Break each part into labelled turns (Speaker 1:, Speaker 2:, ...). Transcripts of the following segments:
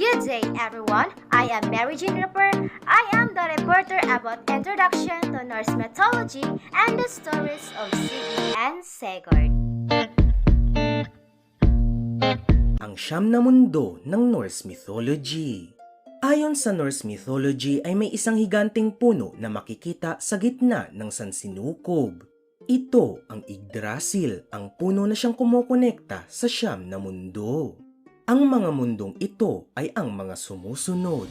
Speaker 1: Good day, everyone. I am Mary Jane Ripper. I am the reporter about Introduction to Norse Mythology and the stories of Siggy and Sigurd.
Speaker 2: Ang siyam na mundo ng Norse Mythology. Ayon sa Norse Mythology ay may isang higanting puno na makikita sa gitna ng sansinukob. Ito ang Yggdrasil, ang puno na siyang kumukonekta sa siyam na mundo. Ang mga mundong ito ay ang mga sumusunod.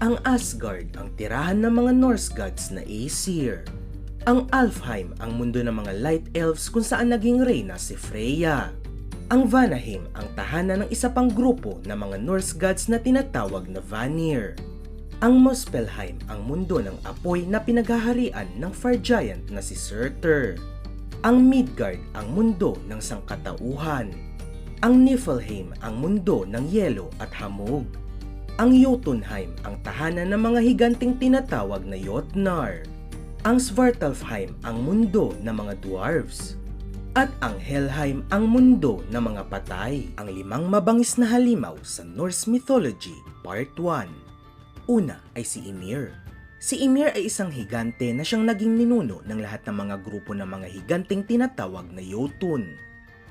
Speaker 2: Ang Asgard, ang tirahan ng mga Norse gods na Aesir. Ang Alfheim, ang mundo ng mga light elves kung saan naging reyna si Freya. Ang Vanaheim, ang tahanan ng isa pang grupo ng mga Norse gods na tinatawag na Vanir. Ang Muspelheim, ang mundo ng apoy na pinaghaharian ng fire giant na si Surtur. Ang Midgard, ang mundo ng sangkatauhan. Ang Niflheim, ang mundo ng yelo at hamog. Ang Jotunheim, ang tahanan ng mga higanting tinatawag na Jotnar. Ang Svartalfheim, ang mundo ng mga dwarves. At ang Helheim, ang mundo ng mga patay. Ang 5 mabangis na halimaw sa Norse Mythology, Part 1. Una ay si Ymir. Si Ymir ay isang higante na siyang naging ninuno ng lahat ng mga grupo ng mga higanting tinatawag na Jotun.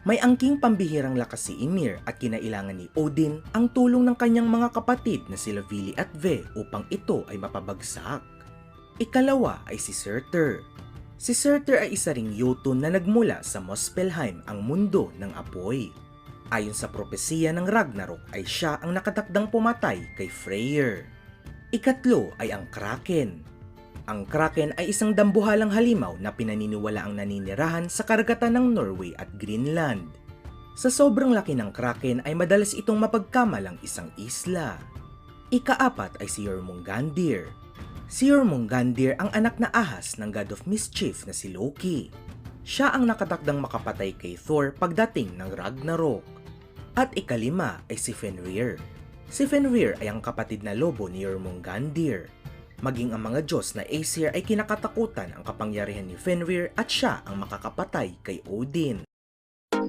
Speaker 2: May angking pambihirang lakas si Ymir at kinailangan ni Odin ang tulong ng kanyang mga kapatid na sila Vili at Ve upang ito ay mapabagsak. Ikalawa ay si Surtur. Si Surtur ay isa ring Jotun na nagmula sa Muspelheim, ang mundo ng apoy. Ayon sa propesiya ng Ragnarok ay siya ang nakatakdang pumatay kay Freyr. Ikatlo ay ang Kraken. Ang Kraken ay isang dambuhalang halimaw na pinaniniwala ang naninirahan sa karagatan ng Norway at Greenland. Sa sobrang laki ng Kraken ay madalas itong mapagkamalang isang isla. Ikaapat ay si Jormungandr. Si Jormungandr ang anak na ahas ng God of Mischief na si Loki. Siya ang nakatakdang makapatay kay Thor pagdating ng Ragnarok. At ikalima ay si Fenrir. Si Fenrir ay ang kapatid na lobo ni Jormungandr. Maging ang mga Diyos na Aesir ay kinakatakutan ang kapangyarihan ni Fenrir at siya ang makakapatay kay Odin.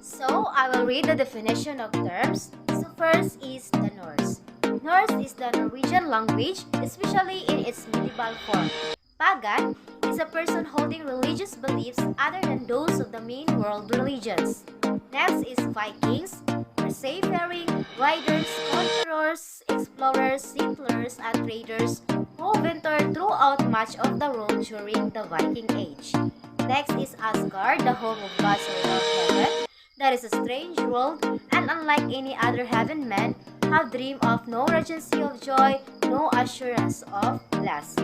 Speaker 1: So, I will read the definition of terms. So, first is the Norse. Norse is the Norwegian language, especially in its medieval form. Pagan is a person holding religious beliefs other than those of the main world religions. Next is Vikings, seafaring, riders, conquerors, explorers, settlers, and traders who ventured throughout much of the world during the Viking Age. Next is Asgard, the home of gods without heaven. That is a strange world, and unlike any other heaven, men have dreamed of no regency of joy, no assurance of bliss.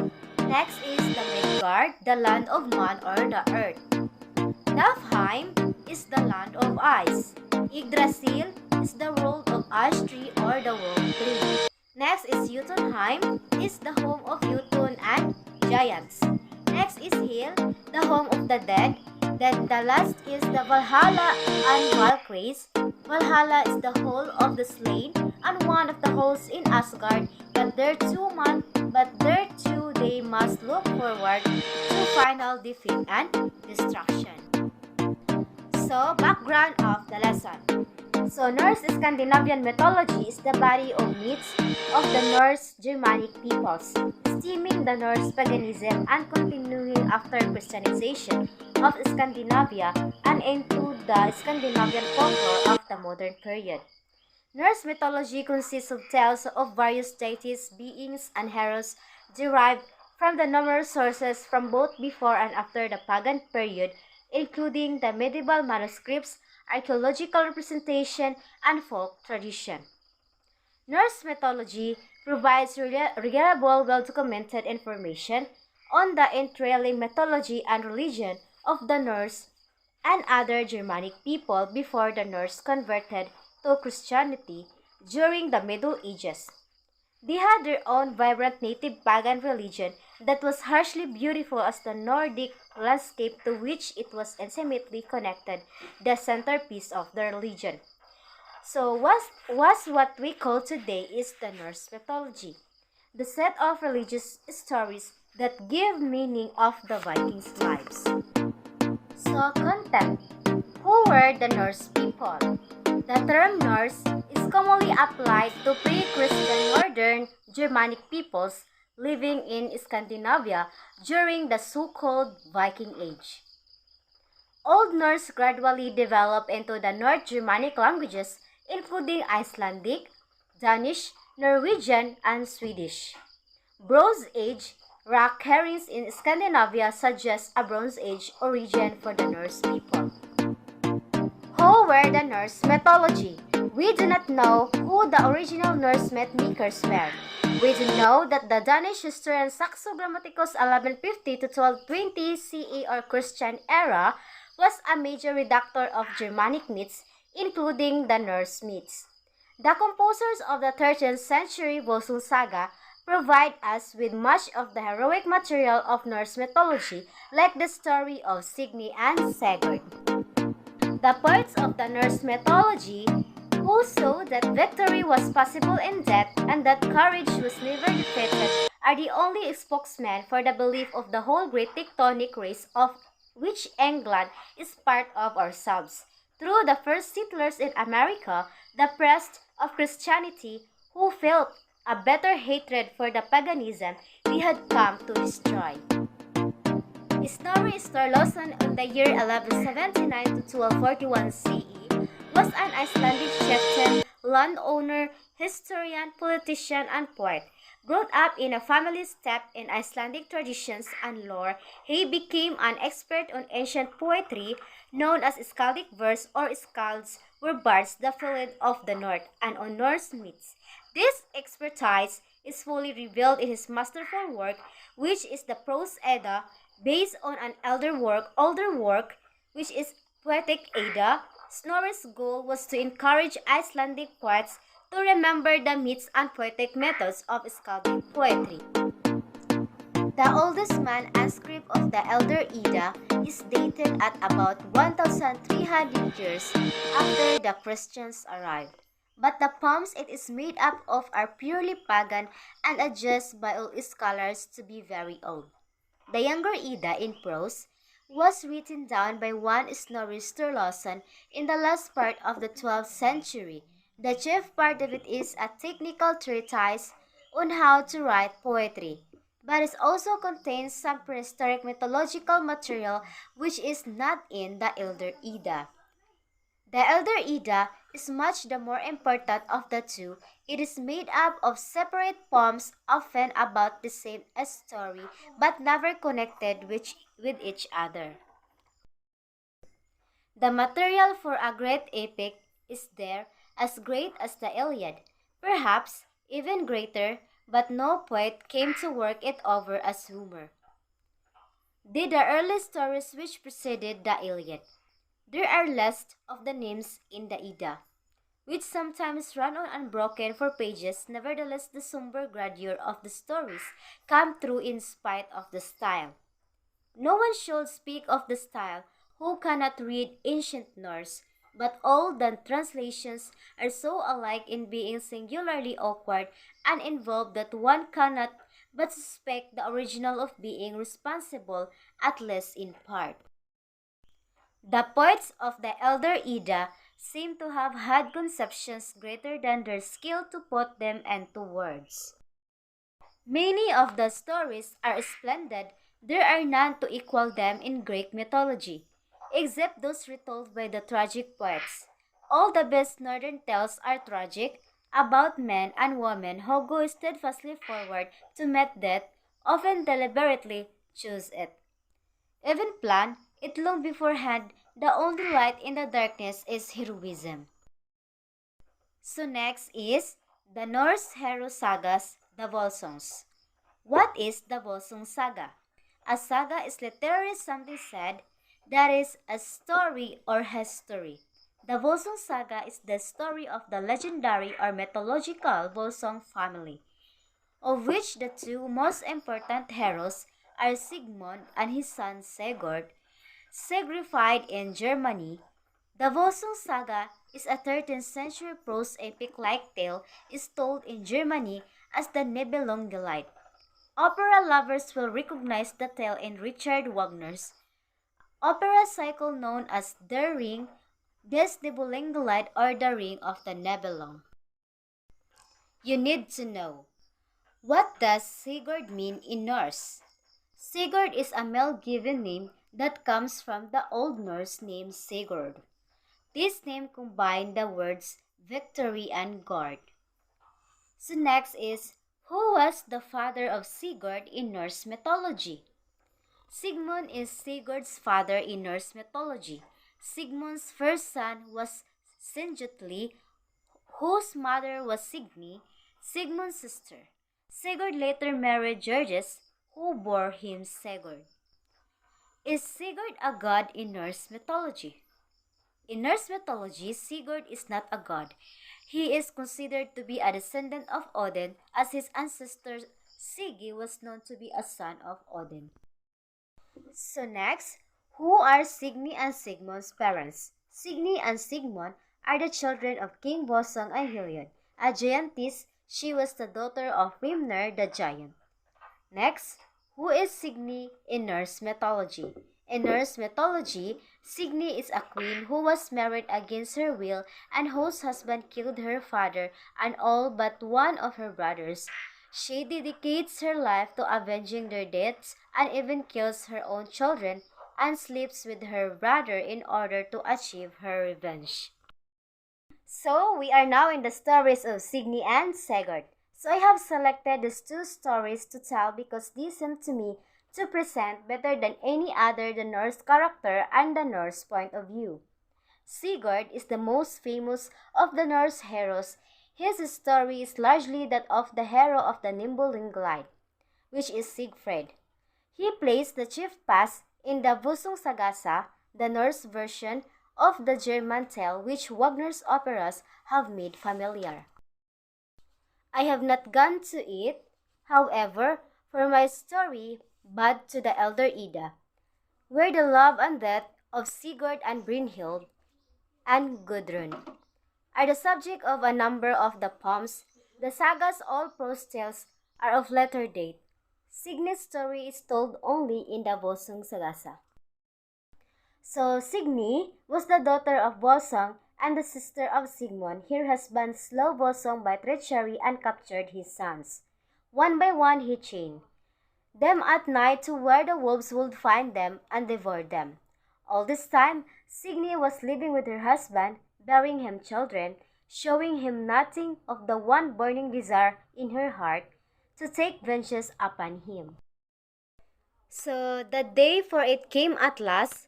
Speaker 1: Next is the Midgard, the land of man or the earth. Niflheim is the land of ice. Yggdrasil is the world of ash tree or the world tree. Next is Jotunheim, is the home of Jotun and giants. Next is Hel, the home of the dead. Then the last is the Valhalla and Valkyries. Valhalla is the hall of the slain and one of the halls in Asgard, but thereto they must look forward to final defeat and destruction. So, background of the lesson. So, Norse Scandinavian mythology is the body of myths of the Norse Germanic peoples, stemming the Norse paganism and continuing after Christianization of Scandinavia and into the Scandinavian folklore of the modern period. Norse mythology consists of tales of various deities, beings, and heroes derived from the numerous sources from both before and after the pagan period, including the medieval manuscripts, archaeological representation, and folk tradition. Norse mythology provides reliable, well-documented information on the entailing mythology and religion of the Norse and other Germanic people before the Norse converted to Christianity during the Middle Ages. They had their own vibrant native pagan religion that was harshly beautiful as the Nordic landscape to which it was intimately connected, the centerpiece of the religion. So what we call today is the Norse mythology, the set of religious stories that give meaning of the Vikings' lives. So content. Who were the Norse people? The term Norse is commonly applied to pre-Christian northern Germanic peoples living in Scandinavia during the so-called Viking Age. Old Norse gradually developed into the North Germanic languages, including Icelandic, Danish, Norwegian, and Swedish. Bronze Age rock carvings in Scandinavia suggest a Bronze Age origin for the Norse people. Who were the Norse mythology? We do not know who the original Norse myth makers were. We do know that the Danish historian Saxo Grammaticus 1150 to 1220 CE or Christian era was a major redactor of Germanic myths, including the Norse myths. The composers of the 13th century Volsung saga provide us with much of the heroic material of Norse mythology, like the story of Signy and Sigurd. The poets of the Norse mythology, who saw that victory was possible in death and that courage was never defeated, are the only spokesmen for the belief of the whole great tectonic race of which England is part of ourselves. Through the first settlers in America, the priests of Christianity, who felt a bitter hatred for the paganism they had come to destroy. Snorri Sturluson in the year 1179 to 1241 CE was an Icelandic chieftain, landowner, historian, politician, and poet. Brought up in a family steeped in Icelandic traditions and lore, he became an expert on ancient poetry known as skaldic verse or skalds were bards the field of the north and on Norse myths. This expertise is fully revealed in his masterful work, which is the Prose Edda, based on an older work, which is Poetic Edda. Snorri's goal was to encourage Icelandic poets to remember the myths and poetic methods of skaldic poetry. The oldest manuscript of the Elder Edda is dated at about 1,300 years after the Christians arrived. But the poems it is made up of are purely pagan and adjudged by all scholars to be very old. The younger Edda in prose was written down by one Snorri Sturluson in the last part of the 12th century. The chief part of it is a technical treatise on how to write poetry, but it also contains some prehistoric mythological material which is not in the Elder Edda. The Elder Edda is much the more important of the two. It is made up of separate poems, often about the same story, but never connected with each other. The material for a great epic is there, as great as the Iliad, perhaps even greater, but no poet came to work it over as Homer did the early stories which preceded the Iliad. There are less of the names in the Edda, which sometimes run on unbroken for pages. Nevertheless, the somber grandeur of the stories come through in spite of the style. No one should speak of the style who cannot read ancient Norse, but all the translations are so alike in being singularly awkward and involved that one cannot but suspect the original of being responsible, at least in part. The poets of the Elder Edda seem to have had conceptions greater than their skill to put them into words. Many of the stories are splendid. There are none to equal them in Greek mythology, except those retold by the tragic poets. All the best northern tales are tragic, about men and women who go steadfastly forward to meet death, often deliberately choose it. Even plan it long beforehand, the only light in the darkness is heroism. So next is the Norse hero sagas, the Volsungs. What is the Volsung saga? A saga is literally something said, that is, a story or history. The Volsung saga is the story of the legendary or mythological Volsung family, of which the two most important heroes are Sigmund and his son Sigurd. Signified in Germany, the Volsung saga is a 13th century prose epic-like tale is told in Germany as the Nibelungenlied. Opera lovers will recognize the tale in Richard Wagner's opera cycle known as Der Ring, This Nibelungenlied or the Ring of the Nibelung. You need to know. What does Sigurd mean in Norse? Sigurd is a male given name that comes from the Old Norse name Sigurd. This name combined the words victory and guard. So next is, who was the father of Sigurd in Norse mythology? Sigmund is Sigurd's father in Norse mythology. Sigmund's first son was Sinjotli, whose mother was Signy, Sigmund's sister. Sigurd later married Georges, who bore him Sigurd. Is Sigurd a god in Norse mythology? In Norse mythology, Sigurd is not a god. He is considered to be a descendant of Odin, as his ancestor Sigi was known to be a son of Odin. So next, who are Signy and Sigmund's parents? Signy and Sigmund are the children of King Bosong and Heliod. A giantess, she was the daughter of Hrimnir the giant. Next, who is Signy in Norse mythology? In Norse mythology, Signy is a queen who was married against her will and whose husband killed her father and all but one of her brothers. She dedicates her life to avenging their deaths and even kills her own children and sleeps with her brother in order to achieve her revenge. So, we are now in the stories of Signy and Sigurd. So, I have selected these two stories to tell because these seem to me to present better than any other the Norse character and the Norse point of view. Sigurd is the most famous of the Norse heroes. His story is largely that of the hero of the Nibelungenlied, which is Siegfried. He plays the chief part in the Saga, the Norse version of the German tale which Wagner's operas have made familiar. I have not gone to it, however, for my story, Bad to the Elder Ida, where the love and death of Sigurd and Brynhild and Gudrun are the subject of a number of the poems. The saga's all prose tales are of later date. Signy's story is told only in the Saga. So Signy was the daughter of Bolsung and the sister of Sigmund. Her husband slew Bolsung by treachery and captured his sons. One by one he chained them at night to where the wolves would find them and devour them. All this time, Signy was living with her husband, bearing him children, showing him nothing of the one burning desire in her heart to take vengeance upon him. So the day for it came at last.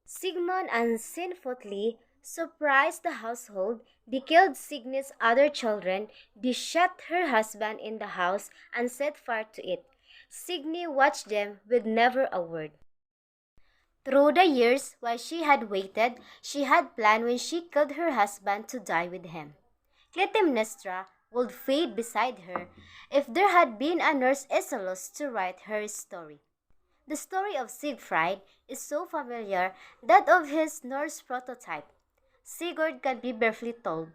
Speaker 1: Sigmund and sinfully surprised the household. They killed Signy's other children. They shut her husband in the house and set fire to it. Signy watched them with never a word. Through the years, while she had waited, she had planned when she killed her husband to die with him. Clytemnestra would fade beside her if there had been a nurse Aeschylus to write her story. The story of Siegfried is so familiar that of his Norse prototype. Sigurd can be briefly told.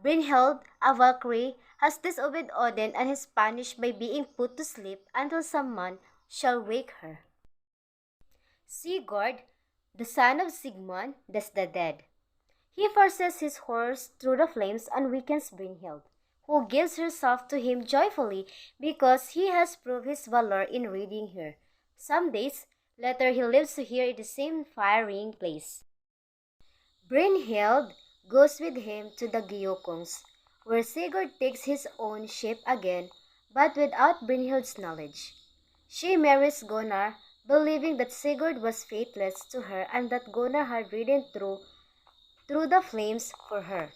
Speaker 1: Brynhild, a Valkyrie, has disobeyed Odin and is punished by being put to sleep until someone shall wake her. Sigurd, the son of Sigmund, thus the dead. He forces his horse through the flames and weakens Brynhild, who gives herself to him joyfully because he has proved his valor in reading her. Some days later he lives to hear in the same fire-ringing place. Brynhild goes with him to the Giukungs, where Sigurd takes his own shape again, but without Brynhild's knowledge. She marries Gunnar, believing that Sigurd was faithless to her and that Gunnar had ridden through the flames for her.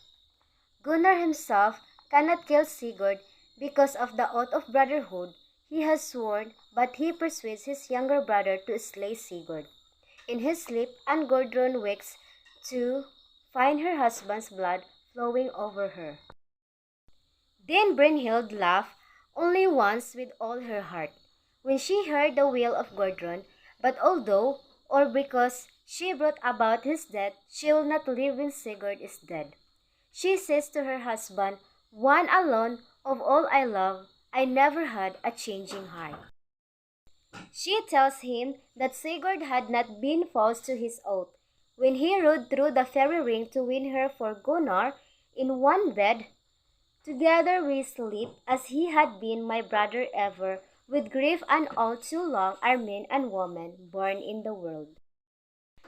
Speaker 1: Gunnar himself cannot kill Sigurd because of the oath of brotherhood he has sworn, but he persuades his younger brother to slay Sigurd. In his sleep, and Gudrun wakes to find her husband's blood flowing over her. Then Brynhild laughed only once with all her heart, when she heard the wail of Gudrun, but although, or because she brought about his death, she will not live when Sigurd is dead. She says to her husband, "One alone of all I love, I never had a changing heart." She tells him that Sigurd had not been false to his oath. when he rode through the fairy ring to win her for Gunnar in one bed. Together we sleep as he had been my brother ever, with grief and all too long are men and women born in the world.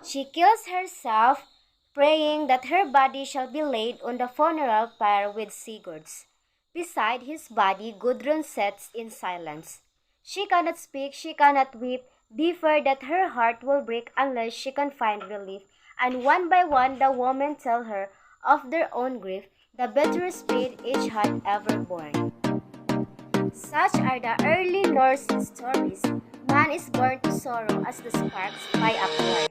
Speaker 1: She kills herself, praying that her body shall be laid on the funeral pyre with Sigurd's. Beside his body Gudrun sits in silence. She cannot speak, she cannot weep, fear that her heart will break unless she can find relief, and one by one the women tell her of their own grief, the bitterest pain each had ever borne. Such are the early Norse stories. Man is born to sorrow as the sparks fly upward.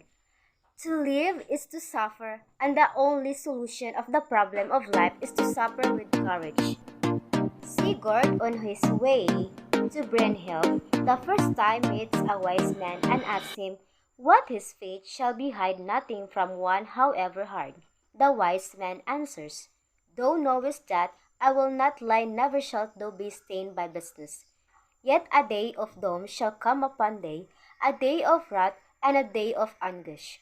Speaker 1: To live is to suffer, and the only solution of the problem of life is to suffer with courage. Sigurd, on his way to Brynhild, the first time meets a wise man and asks him what his fate shall be, hide nothing from one however hard. The wise man answers, Thou knowest that I will not lie, never shalt thou be stained by business. Yet a day of doom shall come upon thee, a day of wrath and a day of anguish.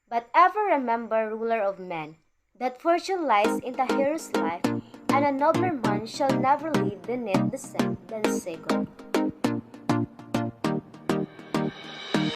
Speaker 1: But ever remember, ruler of men, that fortune lies in the hero's life, and a nobler man shall never live beneath the sun than Sigurd.